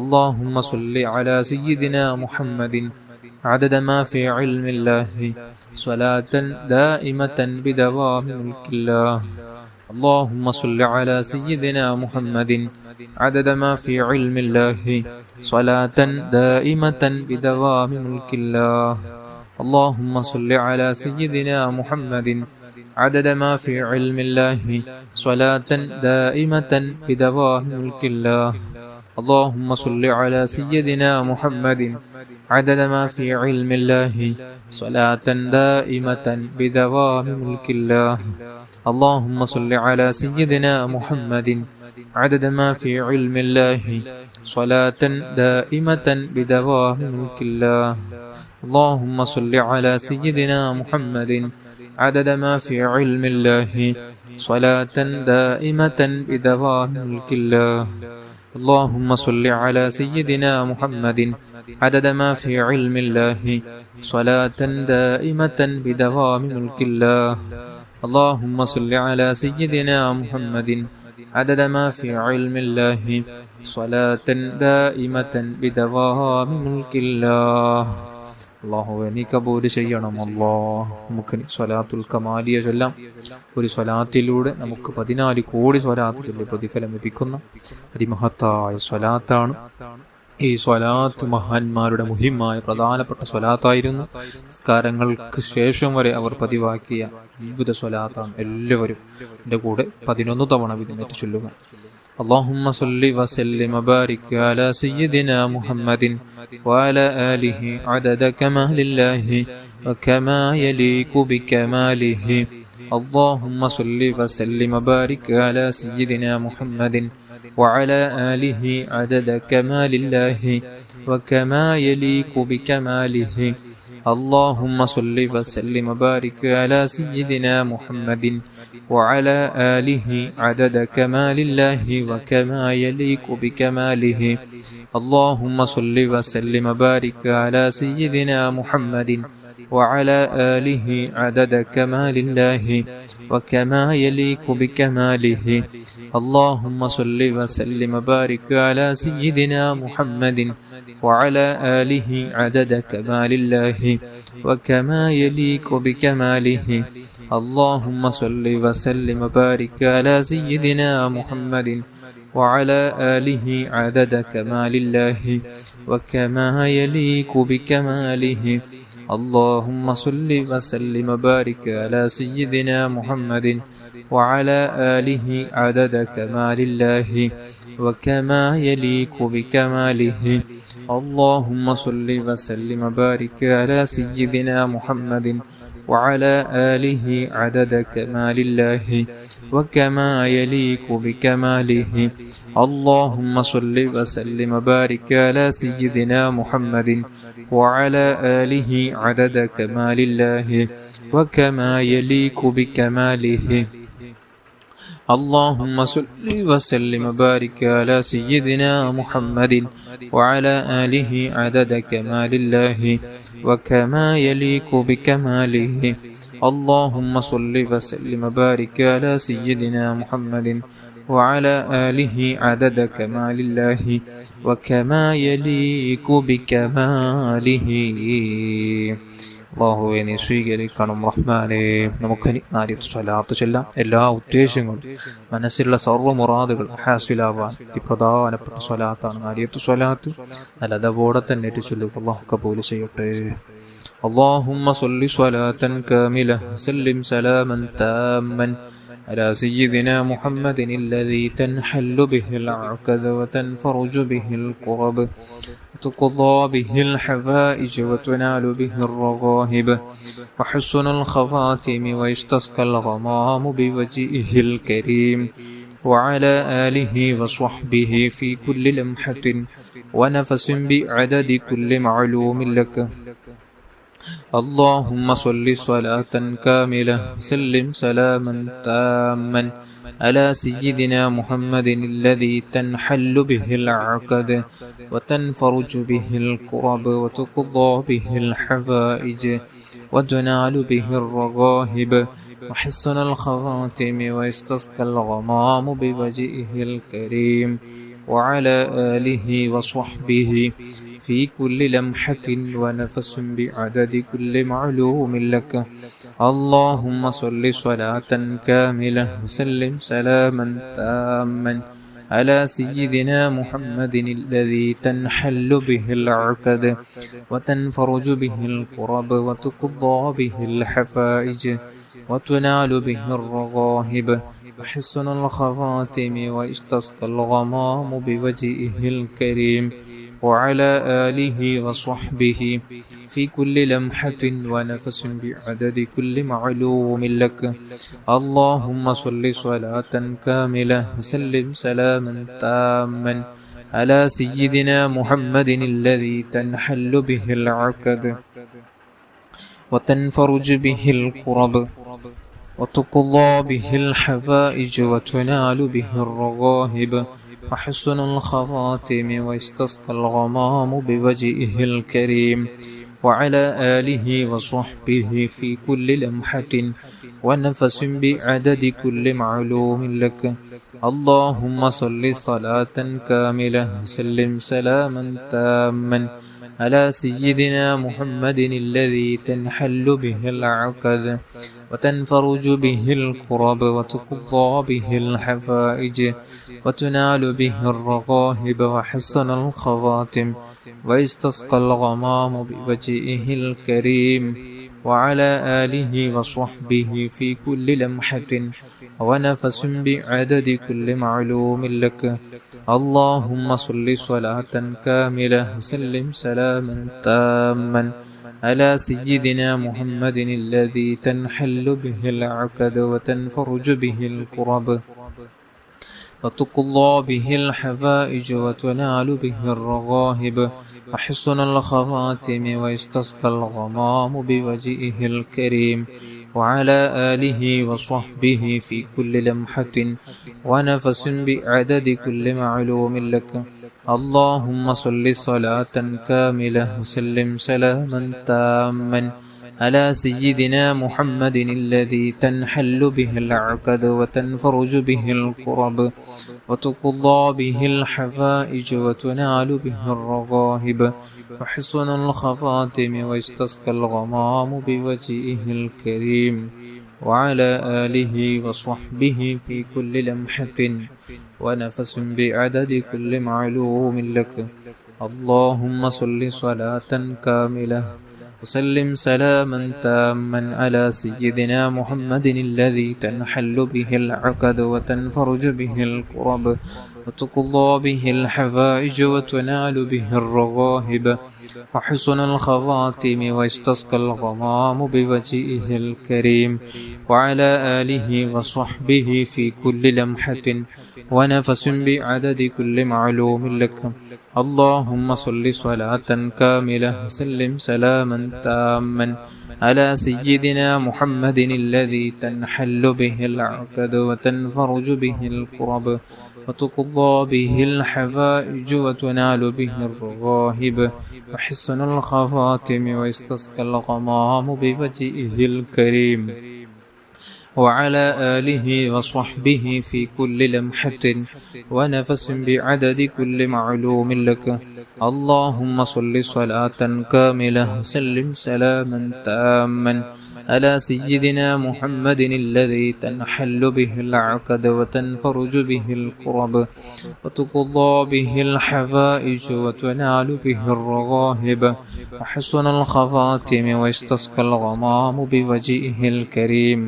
اللهم صل على سيدنا محمد عدد ما في علم الله صلاة دائمة بدوام ملك الله. اللهم صل على سيدنا محمد عدد ما في علم الله صلاة دائمة بدوام ملك الله. اللهم صل على سيدنا محمد عدد ما في علم الله صلاة دائمة بدوام ملك الله. اللهم صل على سيدنا محمد عدد ما في علم الله صلاة دائمة بدوام ملك الله. اللهم صل على سيدنا محمد عدد ما في علم الله صلاة دائمة بدوام ملك الله. اللهم صل على سيدنا محمد عدد ما في علم الله صلاة دائمة بدوام ملك الله. اللهم صل على سيدنا محمد عدد ما في علم الله صلاة دائمة بدوام ملك الله. اللهم صل على سيدنا محمد عدد ما في علم الله صلاة دائمة بدوام ملك الله. അള്ളാഹുവേ നീ കബൂൽ ചെയ്യണം. നമുക്ക് സ്വലാത്തുൽ കമാലിയ ചൊല്ലാം. ഒരു സ്വലാത്തിലൂടെ നമുക്ക് 14 കോടി സ്വലാത്ത് ചൊല്ലി പ്രതിഫലം ലഭിക്കുന്ന അതിമഹത്തായ സ്വലാത്താണ്. ഈ സ്വലാത്ത് മഹാന്മാരുടെ മുഹിമായ പ്രധാനപ്പെട്ട സ്വലാത്തായിരുന്നു. നിസ്കാരങ്ങൾക്ക് ശേഷം വരെ അവർ പതിവാക്കിയ അത്ഭുത സ്വലാത്താണ്. എല്ലാവരും എൻ്റെ കൂടെ 11 തവണ വിധിന്നിട്ട് ചൊല്ലുക. اللهم صل وسلم وبارك على سيدنا محمد وعلى آله عدد كمال الله وكما يليق بكماله. اللهم صل وسلم وبارك على سيدنا محمد وعلى آله عدد كمال الله وكما يليق بكماله. اللهم صل وسلم وبارك على سيدنا محمد وعلى آله عدد كمال الله وكما يليق بكماله. اللهم صل وسلم وبارك على سيدنا محمد وعلى آله عدد كمال الله وكما يليق بكماله. اللهم صل وسلم وبارك على سيدنا محمد وعلى آله عدد كمال الله وكما يليق بكماله. اللهم صل وسلم وبارك على سيدنا محمد وعلى آله عدد كمال الله وكما يليق بكماله. اللهم صل وسلم وبارك على سيدنا محمد وعلى آله عدد كمال الله وكما يليق بكماله. اللهم صل وسلم وبارك على سيدنا محمد وعلى آله عدد كمال الله وكما يليق بكماله. اللهم صل وسلم وبارك على سيدنا محمد وعلى آله عدد كمال الله وكما يليق بكماله. اللهم صل وسلم وبارك على سيدنا محمد وعلى آله عدد كمال الله وكما يليق بكماله. اللهم صل وسلم وبارك على سيدنا محمد وعلى آله عدد كمال الله وكما يليق بكماله. അള്ളാഹുവേ നീ സ്വീകരിക്കണം റഹ്മാനേ. നമുക്കിനി 4 സ്വലാത്ത് ചൊല്ലാം. എല്ലാ ഉദ്ദേശങ്ങളും മനസ്സിലുള്ള സർവ്വ മുറാദുകൾ ഹാസിലാവാൻ പ്രധാനപ്പെട്ട സ്വലാത്താണ് 4 സ്വലാത്ത്. നല്ലതോടെ തന്നെ ചൊല്ലുക. അള്ളാഹു കബൂൽ ചെയ്യട്ടെ. اللهم صل صلاة كاملة سلم سلاما تاما على سيدنا محمد الذي تنحل به العقد وتنفرج به الكرب وتقضى به الحوائج وتنال به الرغائب وحسن الخواتم ويستسقى الغمام بوجهه الكريم وعلى آله وصحبه في كل لمحة ونفس بعدد كل معلوم لك. اللهم صل صلاة كاملة سلم سلاما تاما على سيدنا محمد الذي تنحل به العقد وتنفرج به الكرب وتقضى به الحوائج وتنال به الرغائب وحسن الخواتم ويستسقى الغمام بوجهه الكريم وعلى آله وصحبه في كل لمحة ونفس بعدد كل معلوم لك. اللهم صل صلاة كاملة وسلم سلاما تاما على سيدنا محمد الذي تنحل به العقد وتنفرج به الكرب وتقضى به الحفائج وتنال به الرغائب وحسن الخواتم ويستسقى الغمام بوجهه الكريم وعلى آله وصحبه في كل لمحة ونفس بعدد كل معلوم لك. اللهم صل صلاة كاملة وسلم سلاما تاما على سيدنا محمد الذي تنحل به العقد وتنفرج به الكرب وتقضى به الحفائج وتنال به الرغائب وحسن الخواتم ويستسقى الغمام بوجهه الكريم وعلى آله وصحبه في كل لمحة ونفس بعدد كل معلوم لك. اللهم صل صلاة كاملة وسلم سلاما تاما على سيدنا محمد الذي تنحل به العقد وتنفرج به الكرب وتقضى به الحفائج وتنال به الرغائب وحسن الخواتم ويستسقى الغمام بوجهه الكريم وعلى آله وصحبه في كل لمحة ونفس بعدد كل معلوم لك. اللهم صل صلاة كاملة وسلم سلاما تاما على سيدنا محمد الذي تنحل به العقد وتنفرج به الكرب وتقضى به الحفائج وتنال به الرغائب وحسن الخواتم ويستسقى الغمام بوجهه الكريم وعلى آله وصحبه في كل لمحة ونفس بعدد كل معلوم لك. اللهم صل صلاة كاملة وسلم سلاما تاما على سيدنا محمد الذي تنحل به العقد وتنفرج به الكرب وتقضى به الحفائج وتنال به الرغائب وحسن الخواتم ويستسقى الغمام بوجهه الكريم وعلى آله وصحبه في كل لمحة ونفس بعدد كل معلوم لك. اللهم صل صلاة كاملة وسلم سلاما تاما على سيدنا محمد الذي تنحل به العقد وتنفرج به الكرب وتقضى به الحفائج وتنال به الرغائب وحسن الخواتم ويستسقى الغمام بوجهه الكريم وعلى آله وصحبه في كل لمحة ونفس بعدد كل معلوم لك. اللهم صل صلاة كاملة وسلم سلاما تاما على سيدنا محمد الذي تنحل به العقد وتنفرج به الكرب وتقضى به الحفائج وتنال به الرغائب وحسن الخواتم ويستسقى الغمام بوجهه الكريم وعلى آله وصحبه في كل لمحة ونفس بعدد كل معلوم لك. اللهم صل صلاة كاملة وسلم سلاما تاما على سيدنا محمد الذي تنحل به العقد وتنفرج به الكرب وتقضى به الحفائج وتنال به الرغائب وحسن الخواتم ويستسقى الغمام بوجهه الكريم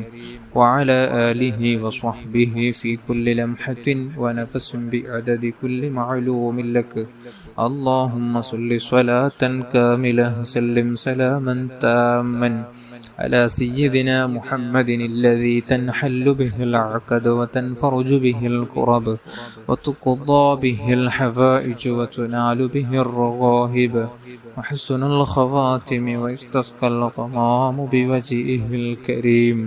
وعلى آله وصحبه في كل لمحة ونفس بعدد كل معلوم لك. اللهم صل صلاة كاملة وسلم سلاما تاما على سيدنا محمد الذي تنحل به العقد وتنفرج به الكرب وتقضى به الحفائج وتنال به الرغائب وحسن الخواتم ويستسقى الغمام بوجهه الكريم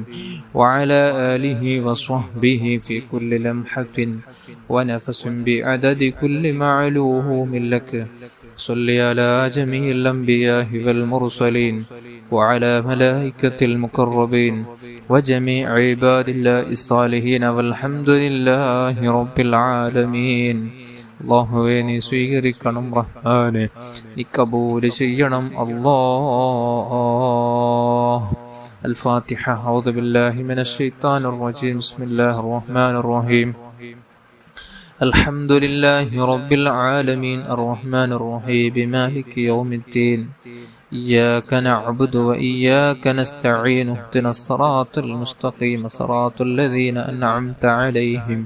وعلى آله وصحبه في كل لمحة ونفس بعدد كل معلوم لك. صل على جميع الأنبياء والمرسلين وعلى ملائكة المقربين وجميع عباد الله الصالحين والحمد لله رب العالمين. അല്ലാഹുവേ നീ സ്വീകരിക്കണം റഹ്മാനെ, നീ കബൂൽ ചെയ്യണം അല്ലാഹ്. الفاتحة. أعوذ بالله من الشيطان الرجيم. بسم الله الرحمن الرحيم. الحمد لله رب العالمين الرحمن الرحيم مالك يوم الدين إياك نعبد وإياك نستعين اهدنا الصراط المستقيم صراط الذين أنعمت عليهم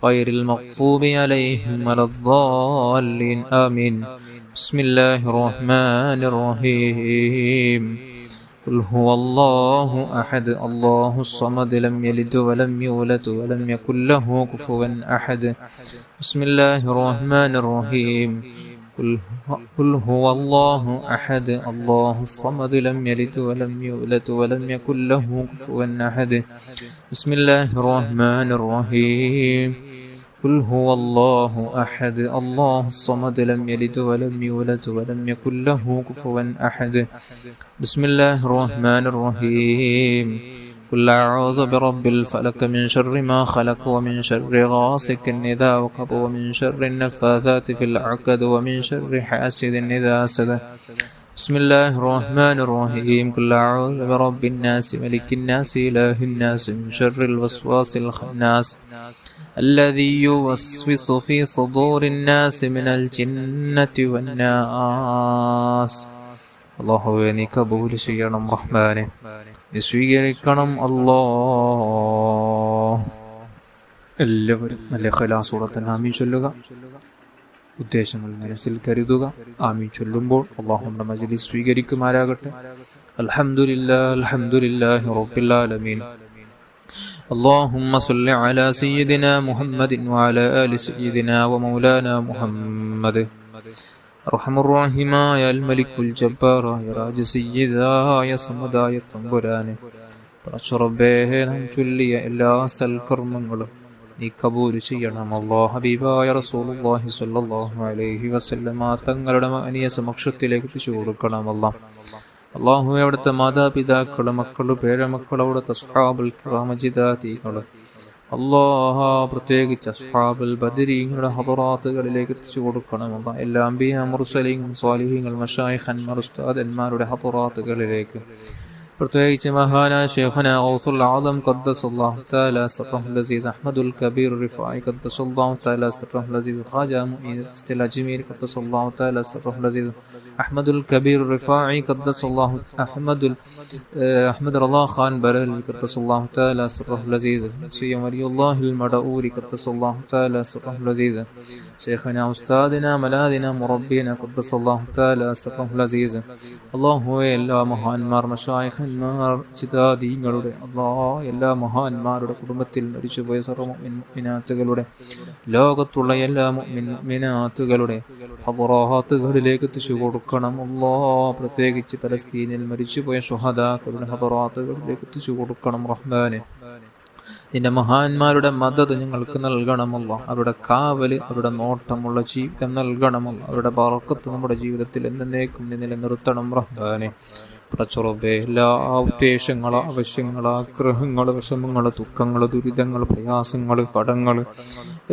غير المغضوب عليهم ولا الضالين آمين. بسم الله الرحمن الرحيم. قل هو الله أحد الله الصمد لم يلد ولم يولد ولم يكن له كفوا أحد. بسم الله الرحمن الرحيم. قل هو الله أحد الله الصمد لم يلد ولم يولد ولم يكن له كفوا أحد. بسم الله الرحمن الرحيم. قل هو الله أحد الله الصمد لم يلد ولم يولد ولم يكن له كفوا أحد. بسم الله الرحمن الرحيم. قل أعوذ برب الفلق من شر ما خلق ومن شر غاسق إذا وقب ومن شر النفاثات في العقد ومن شر حاسد إذا حسد. بسم الله الرحمن الرحيم. قل أعوذ برب الناس ملك الناس إله الناس من شر الوسواس الخناس الذي يوسوس في صدور الناس من الجنة والناس. അല്ലാഹുവേ നീ കബൂൽ ചെയ്യണം റഹ്മാനെ, നീ സ്വീകരിക്കണം അല്ലാഹ്. എല്ലാവരും നല്ല ഖലാസോടെ തന്നെ ആമീൻ ചൊല്ലുക, ഉദ്ദേശങ്ങൾ മനസ്സിൽ കരുതുക. ആമീൻ ചൊല്ലുമ്പോൾ അല്ലാഹു നമ്മുടെ മജ്ലിസ് സ്വീകരിക്കുമാരാകട്ടെ. അൽഹംദുലില്ലാഹി അൽഹംദുലില്ലാഹി റബ്ബിൽ ആലമീൻ. اللهم صل على سيدنا محمد وعلى آل سيدنا ومولانا محمد. أرحم الراحمين يا الملك الجبار يا راج سيداയ സമദായ തമ്പുരാനെ, പടച്ചറബ്ബേ നാം ചൊല്ലിയ എല്ലാ സൽക്കർമ്മങ്ങളും നീ കബൂൽ ചെയ്യണം അല്ലാഹ്. ഹബീബായ റസൂലുള്ളാഹി സ്വല്ലല്ലാഹു അലൈഹി വസല്ലമ തങ്ങളുടെ അനിയ സമക്ഷത്തിലേക്ക് എത്തിച്ചു കൊടുക്കണം അല്ലാഹ്. അല്ലാഹു അവിടുത്തെ മാതാപിതാക്കള്, മക്കള്, പേരമക്കള്, അവിടുത്തെ അസ്ഹാബുൽ കിറാം ജിദാതികള് അല്ലാഹ്, പ്രത്യേകിച്ച് അസ്ഹാബുൽ ബദരീങ്ങളുടെ ഹദറാത്തുകളിലേക്ക് എത്തിച്ചു കൊടുക്കണം അല്ലാഹ്. എല്ലാ അംബിയാ മുർസലീങ്ങൾ സ്വാലിഹീങ്ങൾ മശായിഖന്മാർ ഉസ്താദന്മാരുടെ ഹദറാത്തുകളിലേക്ക്, പ്രത്യേകിച്ച് മഹാനായ ശൈഖുനാ ഗൗസുൽ ആദം ഖദ്ദസല്ലാഹു തആല സിർറഹുൽ അസീസ് അഹ്മദുൽ കബീർ റിഫായി ഖദ്ദസല്ലാഹു തആല സിർറഹുൽ അസീസ് ഖാജ മുഈൻ ഇസ്തിൽ അജ്മീർ ഖദ്ദസല്ലാഹു തആല സിർറഹുൽ അസീസ് അഹ്മദുൽ കബീർ റിഫായി ഖദ്ദസല്ലാഹു അഹ്മദ് റളാ ഖാൻ ബറൽ ഖദ്ദസല്ലാഹു തആല സിർറഹുൽ അസീസ് സയ്യിദ് വലിയുല്ലാഹിൽ മദഊരി ഖദ്ദസല്ലാഹു തആല സിർറഹുൽ അസീസ് ശൈഖുനാ ഉസ്താദിനാ മലാദിനാ മുറബ്ബീനാ ഖദ്ദസല്ലാഹു തആല സിർറഹുൽ അസീസ്. അല്ലാഹു എല്ലാ മഹാന്മാർ മശായിഖ് ജിദാദികളുടെ അല്ലാഹ്, എല്ലാ മഹാന്മാരുടെ കുടുംബത്തിൽ മരിച്ചുപോയ സർവ്വ മുഅ്മിനാത്തുകളുടെ, ലോകത്തുള്ള എല്ലാ മുഅ്മിനാത്തുകളുടെ ഹദറാത്തുകളിലേക്ക് എത്തിച്ചു കൊടുക്കണം അല്ലാഹ്. പ്രത്യേകിച്ച് പലസ്തീനിൽ മരിച്ചുപോയ ശുഹദാക്കളുടെ ഹദറാത്തുകളിലേക്ക് എത്തിച്ചു കൊടുക്കണം റഹ്മാനെ. നിന്റെ മഹാന്മാരുടെ മദദ് ഞങ്ങൾക്ക് നൽകണമല്ലോ. അവരുടെ കാവല്, അവരുടെ നോട്ടമുള്ള ജീവിതം നൽകണമല്ലോ. അവരുടെ ബറക്കത്ത് നമ്മുടെ ജീവിതത്തിൽ എന്നേക്കും നിലനിർത്തണം റഹ്മാനെ. പടച്ചറബ്ബേ എല്ലാ ഉദ്ദേശങ്ങള്, ആവശ്യങ്ങള്, ആഗ്രഹങ്ങള്, വിഷമങ്ങള്, ദുഃഖങ്ങള്, ദുരിതങ്ങള്, പ്രയാസങ്ങള്, കടങ്ങള്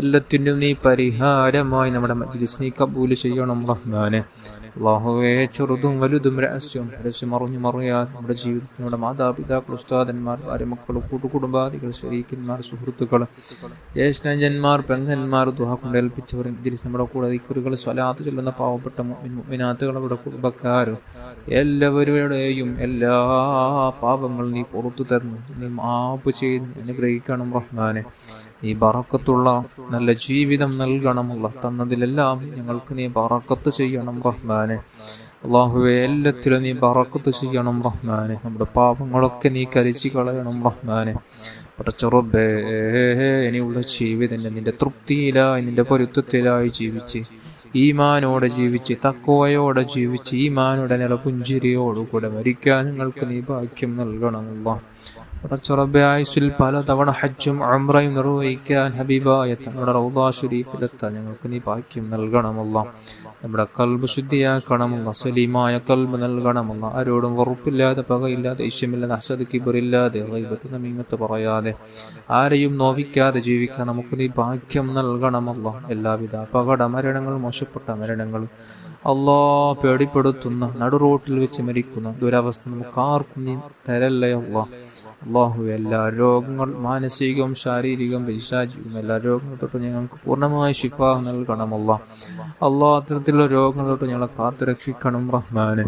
എല്ലാത്തിനും നീ പരിഹാരമായി നമ്മുടെ മജ്ലിസ് നീ കബൂൽ ചെയ്യണം റഹ്മാനെ. അല്ലാഹുവേ ചെറുതും വലുതും രഹസ്യവും പരസ്യമറിഞ്ഞു മറിയാൻ നമ്മുടെ ജീവിതത്തിൽ നമ്മുടെ മാതാപിതാക്കൾ, ഉസ്താദന്മാർ, ഭാര്യമക്കൾ, കൂട്ടുകുടുംബാദികൾ, ശരീക്കന്മാർ, സുഹൃത്തുക്കൾ, ജ്യേഷ്ഠജന്മാർ, പെങ്ങന്മാർ, ദുആ കൊണ്ട് ഏൽപ്പിച്ചവർ, മജ്ലിസ് നമ്മുടെ കൂടെ ദിക്റുകൾ സ്വലാത്ത് ചൊല്ലുന്ന പാവപ്പെട്ട മുഅ്മിനാത്തുകൾ, അവരുടെ കുടുംബക്കാർ എല്ലാവരുടെയും എല്ലാ പാപങ്ങളും നീ പുറത്തു തരുന്നു, നീ മാപ്പ് ചെയ്ത് അനുഗ്രഹിക്കണം റഹ്മാനെ. നീ ബറക്കത്തുള്ള നല്ല ജീവിതം നൽകണമല്ല. തന്നതിലെല്ലാം ഞങ്ങൾക്ക് നീ ബറക്കത്ത് ചെയ്യണം റഹ്മാനെ. അല്ലാഹുവേ എല്ലാത്തിലും നീ ബറക്കത്ത് ചെയ്യണം റഹ്മാനെ. നമ്മുടെ പാപങ്ങളൊക്കെ നീ കരിച്ചു കളയണം റഹ്മാനെ. പടച്ച റബ്ബേ ഇനിയുള്ള ജീവിതം നിന്റെ തൃപ്തിയിലായി, നിന്റെ പൊരുത്തത്തിലായി ജീവിച്ച്, ഈമാനോടെ ജീവിച്ച്, തഖ്വയോടെ ജീവിച്ച്, ഈമാനോടെ നില പുഞ്ചിരിയോടുകൂടെ മരിക്കാൻ ഞങ്ങൾക്ക് നീ ഭാഗ്യം നൽകണമല്ല. പടച്ചറബ്ബെ ആയുസ്സിൽ പലതവണ ഹജ്ജും ഉംറയും നിർവഹിക്കാൻ ഹബീബായ തങ്ങളുടെ റൗദാ ശരീഫിലെത്താൻ ഞങ്ങൾക്ക് നീ ഭാഗ്യം നൽകണമല്ല. നമ്മുടെ കൽബ് ശുദ്ധിയാക്കണമല്ല, സലീമായ കൽബ് നൽകണമല്ല. ആരോടും വെറുപ്പില്ലാതെ, പകയില്ലാതെ, ഇഷ്ടമില്ലാതെ, ഹസദ് കിബറില്ലാതെ, ഗൈബത്ത് നമീമത്ത് പറയാതെ, ആരെയും നോവിക്കാതെ ജീവിക്കാൻ നമുക്ക് നീ ഭാഗ്യം നൽകണമല്ല. എല്ലാവിധ അപകട മരണങ്ങളും മോശപ്പെട്ട മരണങ്ങളും അല്ലാ പേടിപ്പെടുത്തുന്ന നടുറോട്ടിൽ വെച്ച് മരിക്കുന്ന ദുരവസ്ഥ നമുക്ക് ആർക്കും നീ തരല്ലേ അല്ലാ. അള്ളാഹു എല്ലാ രോഗങ്ങൾ, മാനസികവും ശാരീരികവും പൈശാചികവും എല്ലാ രോഗങ്ങൾ തൊട്ട് ഞങ്ങൾക്ക് പൂർണ്ണമായ ശിഫ നൽകണമല്ല. അത്തരത്തിലുള്ള രോഗങ്ങൾ തൊട്ട് ഞങ്ങളെ കാത്തു രക്ഷിക്കണം റഹ്മാനെ.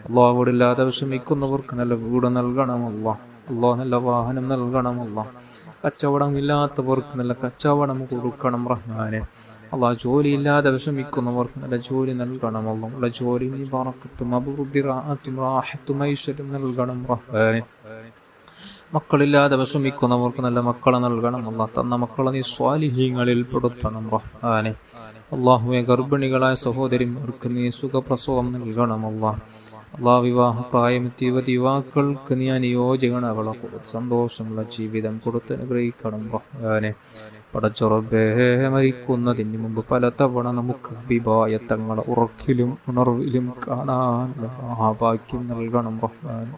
അള്ളാഹുവില്ലാതെ വിഷമിക്കുന്നവർക്ക് നല്ല വീട് നൽകണമല്ല. നല്ല വാഹനം നൽകണമല്ല. കച്ചവടമില്ലാത്തവർക്ക് നല്ല കച്ചവടം കൊടുക്കണം റഹ്മാനെ. ജോലിയില്ലാതെ വിഷമിക്കുന്നവർക്ക് നല്ല ജോലി നൽകണമല്ല. ഉള്ള ജോലി നീ ബറക്കത്തും അഭിവൃദ്ധി റാഹത്തും റാഹത്തും ഐശ്വര്യം നൽകണം റഹ്മാനെ. മക്കളില്ലാതെ വിഷമിക്കുന്നവർക്ക് നല്ല മക്കളെ നൽകണമല്ല. തന്ന മക്കളെ നീ സ്വാലിഹീങ്ങളിൽ പെടുത്തണം റഹ്മാനെ. അള്ളാഹുവെ ഗർഭിണികളായ സഹോദരിമാർക്ക് നീ സുഖപ്രസവം നൽകണമല്ല. വിവാഹ പ്രായമെത്തിയ യുവാക്കൾക്ക് നീ അനുയോജ്യഗണകളെ കൊടുത്ത് സന്തോഷമുള്ള ജീവിതം കൊടുത്ത് അനുഗ്രഹിക്കണം റഹ്മാനെ. പടച്ചുറബേ, മരിക്കുന്നതിന് മുമ്പ് പലതവണ നമുക്ക് ഹബീബായ തങ്ങളെ ഉറക്കിലും ഉണർവിലും കാണാൻ മഹാഭാഗ്യം നൽകണം റഹ്മാനെ.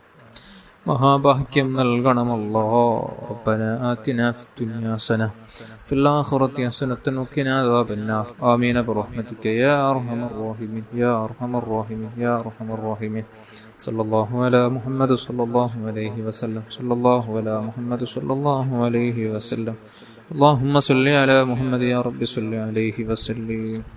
മഹാഭാഗ്യം നൽകണമല്ലോ. റബ്ബനാ ആതിനാ ഫിദ്ദുനിയാ ഹസനഹ ഫിൽ ആഖിറതി ഹസനതൻ വഖിനാ അദാബന്നാർ. ആമീൻ ബിറഹ്മതിക യാ അർഹമർ റഹീമീൻ യാ അർഹമർ റഹീമീൻ യാ അർഹമർ റഹീമീൻ. സല്ലല്ലാഹു അലാ മുഹമ്മദ് സല്ലല്ലാഹു അലൈഹി വസല്ലം. സല്ലല്ലാഹു അലാ മുഹമ്മദ് സല്ലല്ലാഹു അലൈഹി വസല്ലം. اللهم صل على محمد يا رب صل عليه وسلم.